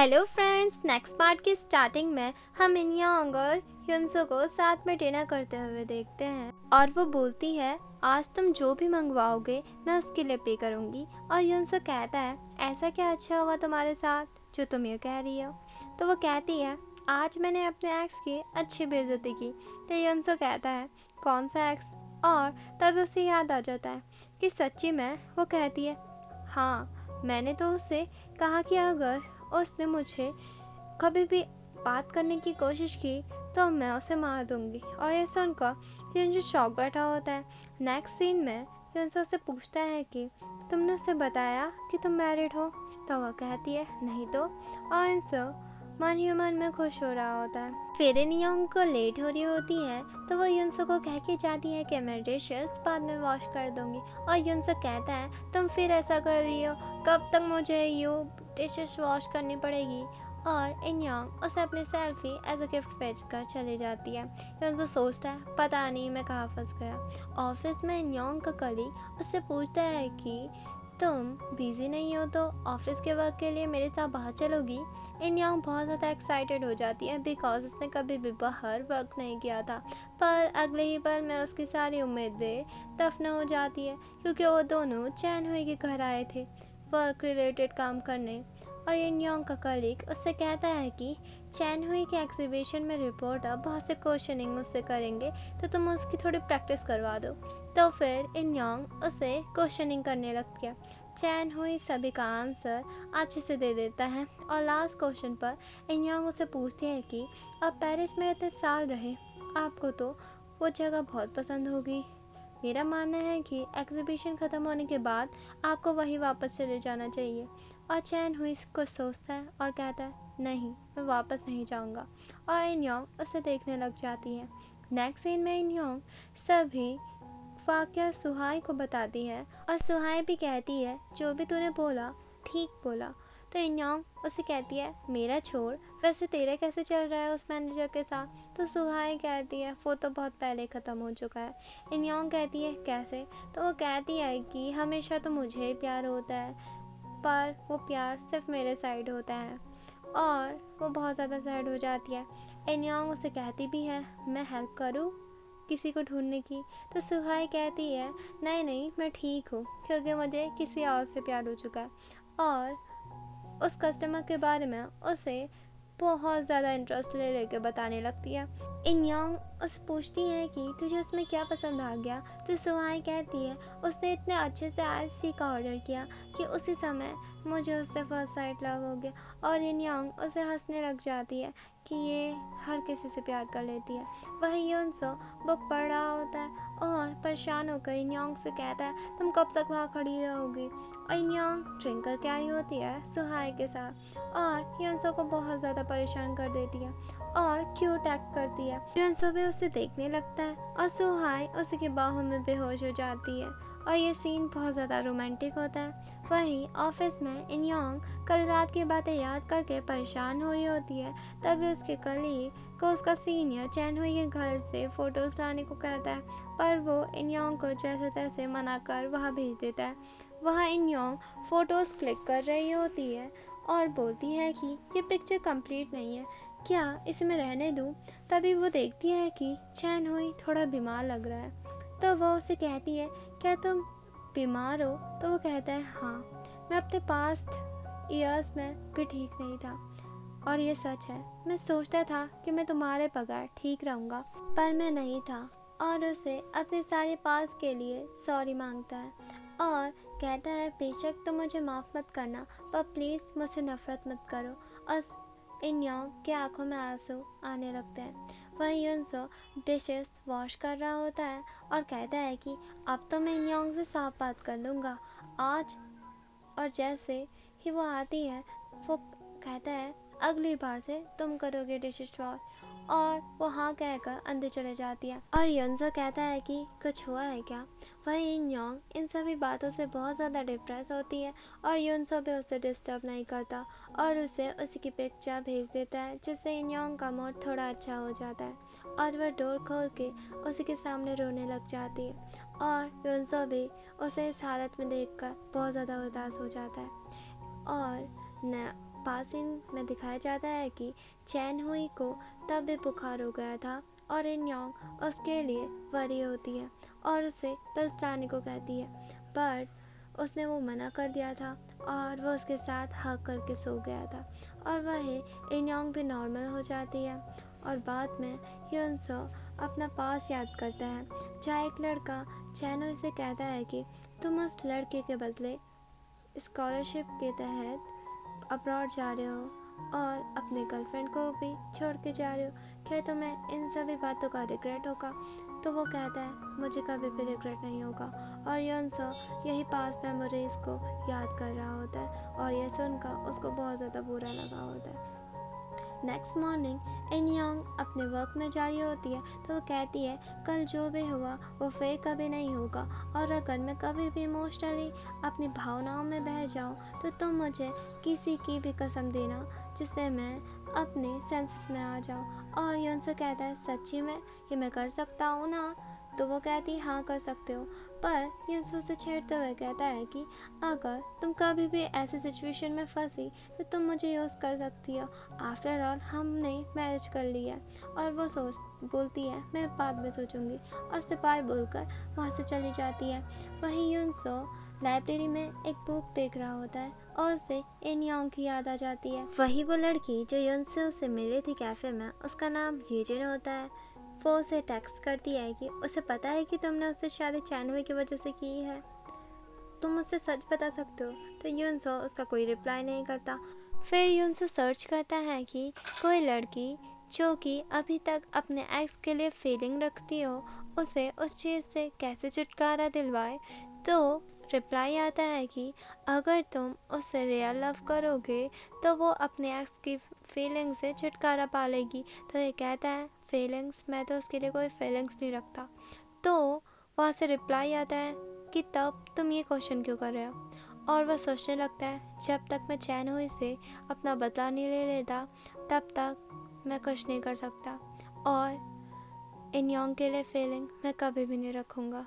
Hello friends, next part की starting में हम इनयांग और युनसो को साथ में डिनर करते हुए देखते हैं और वो बोलती है आज तुम जो भी मंगवाओगे मैं उसके लिए पे करूँगी। और युनसो कहता है ऐसा क्या अच्छा हुआ तुम्हारे साथ जो तुम ये कह रही हो। तो वो कहती है आज मैंने अपने एक्स की अच्छी बेइज्जती की। तो युनसो कहता है कौन सा एक्स। और तब उसे याद आ जाता है कि सच्ची में। वो कहती है हाँ मैंने तो उससे कहा कि अगर उसने मुझे कभी भी बात करने की कोशिश की तो मैं उसे मार दूंगी। और ये सुनकर युनसो शॉक बैठा होता है। नेक्स्ट सीन में युनसो से पूछता है कि तुमने उसे बताया कि तुम मैरिड हो। तो वह कहती है नहीं तो। और युनसो मन ही मन में खुश हो रहा होता है। फिर इनयांग को लेट हो रही होती है तो वो युनसो को कह के जाती है कि मैं डिशेस बाद में वॉश कर दूंगी। और युनसो कहता है तुम फिर ऐसा कर रही हो, कब तक मुझे यू डिशेस वॉश करनी पड़ेगी। और इनयांग उसे अपनी सेल्फी एज अ गिफ्ट भेज कर चली जाती है। युनसो सोचता है पता नहीं मैं कहाँ फंस गया। ऑफिस में इनयांग का कलीग उससे पूछता है कि तुम बिजी नहीं हो तो ऑफिस के वर्क के लिए मेरे साथ बाहर चलोगी। इनयांग बहुत ज़्यादा एक्साइटेड हो जाती है बिकॉज उसने कभी भी बाहर वर्क नहीं किया था। पर अगले ही पल में उसकी सारी उम्मीदें दफन हो जाती है क्योंकि वो दोनों चैन हुई के घर आए थे वर्क रिलेटेड काम करने। और इनयांग का कलीग उससे कहता है कि चैन हुई के एग्जीबिशन में रिपोर्टर बहुत से क्वेश्चनिंग उससे करेंगे तो तुम उसकी थोड़ी प्रैक्टिस करवा दो। तो फिर इनयांग उसे क्वेश्चनिंग करने लगती है। चैन हुई सभी का आंसर अच्छे से दे देता है और लास्ट क्वेश्चन पर इनयांग उसे पूछती है कि आप पेरिस में इतने साल रहे, आपको तो वो जगह बहुत पसंद होगी। मेरा मानना है कि एग्जीबिशन ख़त्म होने के बाद आपको वहीं वापस चले जाना चाहिए। और चैन हुई कुछ सोचता है और कहता है नहीं मैं वापस नहीं जाऊंगा। और इनयांग उसे देखने लग जाती है। नेक्स्ट सीन में इनयांग सभी वाक़या सुहाई को बताती है और सुहाई भी कहती है जो भी तूने बोला ठीक बोला। तो इनयांग उसे कहती है मेरा छोड़, वैसे तेरा कैसे चल रहा है उस मैनेजर के साथ। तो सुहाई कहती है वो तो बहुत पहले ख़त्म हो चुका है। इनयांग कहती है कैसे। तो वो कहती है कि हमेशा तो मुझे ही प्यार होता है पर वो प्यार सिर्फ मेरे साइड होता है। और वो बहुत ज़्यादा सैड हो जाती है। इनयांग उसे कहती भी है मैं हेल्प करूँ किसी को ढूंढने की। तो सुहाई कहती है नहीं नहीं मैं ठीक हूँ क्योंकि मुझे किसी और से प्यार हो चुका है। और उस कस्टमर के बारे में उसे बहुत ज़्यादा इंटरेस्ट ले लेके बताने लगती है। इनयांग उससे पूछती है कि तुझे उसमें क्या पसंद आ गया। तो सुहाई कहती है उसने इतने अच्छे से आइस टी का ऑर्डर किया कि उसी समय मुझे उससे फर्स्ट साइट लव हो गया। और इनयांग उसे हंसने लग जाती है कि ये हर किसी से प्यार कर लेती है। वहीं युनसो बुक पढ़ रहा होता है और परेशान होकर इनयांग से कहता है तुम कब तक वहाँ खड़ी रहोगी। और इनयांग ड्रिंक करके आई होती है सुहाई के साथ और युनसो को बहुत ज़्यादा परेशान कर देती है और क्यूट एक्ट करती है। युनसो भी उसे देखने लगता है और सुहाई उसी की बाहों में बेहोश हो जाती है और ये सीन बहुत ज़्यादा रोमांटिक होता है। वहीं ऑफिस में इनयांग कल रात की बातें याद करके परेशान हो रही होती है। तभी उसके कलीग को उसका सीनियर चैन हुई के घर से फ़ोटोज़ लाने को कहता है पर वो इनयांग को जैसे तैसे मना कर वहाँ भेज देता है। वहाँ इनयांग फ़ोटोज़ क्लिक कर रही होती है और बोलती है कि ये पिक्चर कंप्लीट नहीं है, क्या इसे मैं रहने दूँ। तभी वो देखती है कि चैन हुई थोड़ा बीमार लग रहा है। तो वो उसे कहती है क्या तुम बीमार हो। तो वो कहता है हाँ मैं अपने पास्ट ईयर्स में भी ठीक नहीं था और ये सच है। मैं सोचता था कि मैं तुम्हारे बगैर ठीक रहूँगा पर मैं नहीं था। और उसे अपने सारे पास के लिए सॉरी मांगता है और कहता है बेशक तुम मुझे माफ़ मत करना पर प्लीज़ मुझसे नफ़रत मत करो। और इनयांग के आंखों में आंसू आने लगते हैं। वहीं युनसो डिशेस वॉश कर रहा होता है और कहता है कि अब तो मैं इनयांग से साफ बात कर लूँगा आज। और जैसे ही वो आती है वो कहता है अगली बार से तुम करोगे डिशेस वॉश। और वो हाँ कहकर अंदर चले जाती है और युनसो कहता है कि कुछ हुआ है क्या। वहीं इनयांग इन सभी बातों से बहुत ज़्यादा डिप्रेस होती है और युनसो भी उसे डिस्टर्ब नहीं करता और उसे उसी की पिक्चर भेज देता है जिससे इनयांग का मूड थोड़ा अच्छा हो जाता है और वह डोर खोल के उसी के सामने रोने लग जाती है। और युनसो भी उसे इस हालत में देखकर बहुत ज़्यादा उदास हो जाता है। और न पास ही में दिखाया जाता है कि चैन हुई को तब भी बुखार हो गया था और इन योंग उसके लिए वरी होती है और उसे पिल्स लाने को कहती है, पर उसने वो मना कर दिया था और वो उसके साथ हग करके सो गया था और वह इन योंग भी नॉर्मल हो जाती है। और बाद में ह्यून-सो अपना पास याद करता है जहाँ एक लड़का चैन से कहता है कि तुम उस लड़के के बदले स्कॉलरशिप के तहत अब्रॉड जा रहे हो और अपने गर्लफ्रेंड को भी छोड़ के जा रहे हो, क्या तुम्हें इन सभी बातों का रिग्रेट होगा? तो वो कहता है मुझे कभी भी रिग्रेट नहीं होगा। और ह्यून-सो यही पास्ट मेमोरीज को याद कर रहा होता है और ये सुनकर उसको बहुत ज़्यादा बुरा लगा होता है। नेक्स्ट मॉर्निंग इन योंग अपने वर्क में जारी होती है तो वो कहती है कल जो भी हुआ वो फिर कभी नहीं होगा और अगर मैं कभी भी इमोशनली अपनी भावनाओं में बह जाऊँ तो तुम मुझे किसी की भी कसम देना जिससे मैं अपने सेंसेस में आ जाऊँ। और ह्यून से कहता है सच्ची में ये मैं कर सकता हूँ ना? तो वो कहती है हाँ कर सकते हो, पर ह्यून से छेड़ते हुए कहता है कि अगर तुम कभी भी ऐसी सिचुएशन में फंसी तो तुम मुझे यूज़ कर सकती हो, आफ्टर ऑल हमने मैरिज कर लिया है। और वो बोलती है मैं बाद में सोचूंगी और सिपाही बोलकर वहाँ से चली जाती है। वहीं ह्यून-सो लाइब्रेरी में एक बुक देख रहा होता है और उसे इन योंग की याद आ जाती है। वही वो लड़की जो ह्यून-सो से मिली थी कैफे में, उसका नाम येजिन होता है। वो उसे टेक्स्ट करती है कि उसे पता है कि तुमने उससे शादी चैनवे की वजह से की है, तुम मुझसे सच बता सकते हो? तो ह्यून-सो उसका कोई रिप्लाई नहीं करता। फिर ह्यून-सो सर्च करता है कि कोई लड़की जो कि अभी तक अपने एक्स के लिए फीलिंग रखती हो उसे उस चीज़ से कैसे छुटकारा दिलवाए। तो रिप्लाई आता है कि अगर तुम उससे रियल लव करोगे तो वो अपने एक्स की फीलिंग से छुटकारा पा लेगी। तो ये कहता है फीलिंग्स, मैं तो उसके लिए कोई फीलिंग्स नहीं रखता। तो वहाँ से रिप्लाई आता है कि तब तुम ये क्वेश्चन क्यों कर रहे हो? और वह सोचने लगता है जब तक मैं चैन हुई से अपना बदला नहीं ले लेता तब तक मैं कुछ नहीं कर सकता और इन योंग के लिए फीलिंग मैं कभी भी नहीं रखूँगा।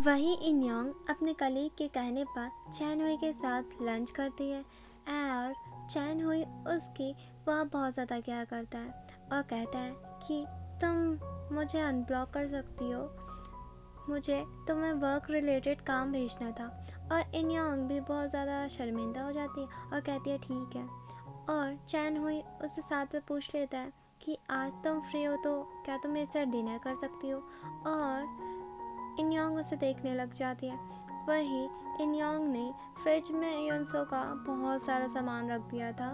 वहीं इन योंग अपने कलीग के कहने पर चैन हुई के साथ लंच करती है और चैन हुई उसकी वहाँ बहुत ज़्यादा क्या करता है और कहता है कि तुम मुझे अनब्लॉक कर सकती हो, मुझे तुम्हें वर्क रिलेटेड काम भेजना था। और इन योंग भी बहुत ज़्यादा शर्मिंदा हो जाती है और कहती है ठीक है। और चैन हुई उससे साथ में पूछ लेता है कि आज तुम फ्री हो तो क्या तुम मेरे साथ डिनर कर सकती हो? और इन योंग उसे देखने लग जाती है। वही इन योंग ने फ्रिज में ह्यून-सो का बहुत सारा सामान रख दिया था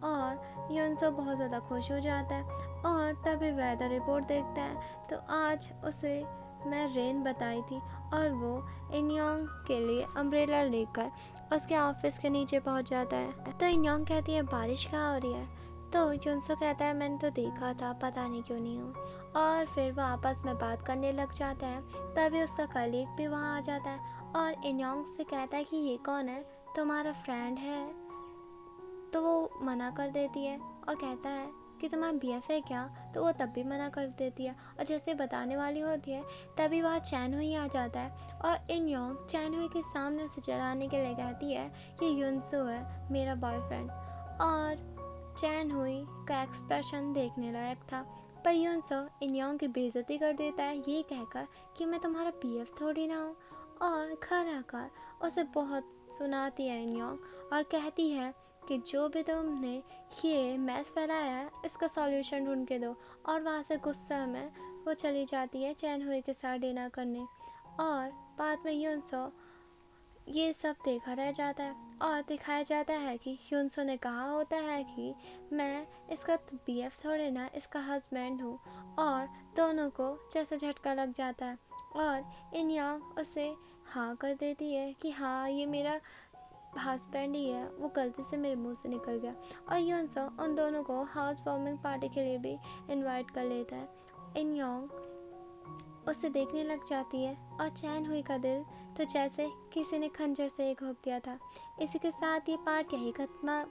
और ह्यून-सो बहुत ज़्यादा खुश हो जाता है और तभी वेदर रिपोर्ट देखता है तो आज उसे मैं रेन बताई थी और वो इन योंग के लिए अम्ब्रेला लेकर उसके ऑफिस के नीचे पहुंच जाता है। तो इन योंग कहती है बारिश कहाँ हो रही है? तो ह्यून-सो कहता है मैंने तो देखा था, पता नहीं क्यों नहीं हुई। और फिर वो आपस में बात करने लग जाता है। तभी उसका कलीग भी वहाँ आ जाता है और इन योंग से कहता है कि ये कौन है, तुम्हारा फ्रेंड है? तो वो मना कर देती है और कहता है कि तुम्हारा बीएफ है क्या? तो वो तब भी मना कर देती है और जैसे बताने वाली होती है तभी वहाँ चैन हुई आ जाता है और इन योंग चैन हुई के सामने से चलाने के लिए कहती है कि ह्यून-सो है मेरा बॉयफ्रेंड। और चैन हुई का एक्सप्रेशन देखने लायक था, पर ह्यून-सो इन योंग की बेइज्जती कर देता है ये कहकर कि मैं तुम्हारा बीएफ थोड़ी ना हूँ। और घर आकर उसे बहुत सुनाती है इन योंग और कहती है कि जो भी तुमने ये मैस फैलाया है इसका सॉल्यूशन ढूंढ के दो। और वहाँ से गुस्सा में वो चली जाती है चैन हुई के साथ डिनर करने। और बाद में ह्यून-सो ये सब देखा रह जाता है और दिखाया जाता है कि ह्यून-सो ने कहा होता है कि मैं इसका बीएफ थोड़े ना, इसका हस्बैंड हूँ। और दोनों को जैसे झटका लग जाता है और इन योंग उसे हाँ कर देती है कि हाँ ये मेरा हस्बैंड ही है, वो गलती से मेरे मुंह से निकल गया। और ह्यून-सो उन दोनों को हाउस वार्मिंग पार्टी के लिए भी इनवाइट कर लेता है। इन योंग उसे देखने लग जाती है और चैन हुई का दिल तो जैसे किसी ने खंजर से घोंप दिया था। इसी के साथ ये पार्ट यही खत्म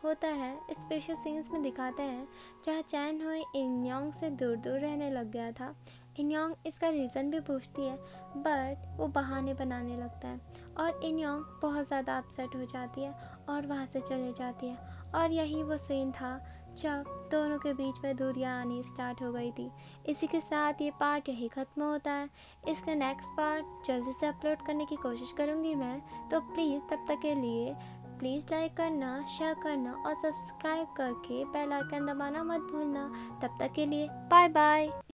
होता है। स्पेशल सीन्स में दिखाते हैं जहाँ चैन हुई इन योंग से दूर दूर रहने लग गया था। इन योंग इसका रीज़न भी पूछती है बट वो बहाने बनाने लगता है और इन योंग बहुत ज़्यादा अपसेट हो जाती है और वहाँ से चले जाती है। और यही वो सीन था जब दोनों के बीच में दूरियां आनी स्टार्ट हो गई थी। इसी के साथ ये पार्ट यही ख़त्म होता है। इसका नेक्स्ट पार्ट जल्दी से अपलोड करने की कोशिश करूँगी मैं। तो प्लीज़ तब तक के लिए प्लीज़ लाइक करना, शेयर करना और सब्सक्राइब करके बेल आइकन दबाना मत भूलना। तब तक के लिए बाय बाय।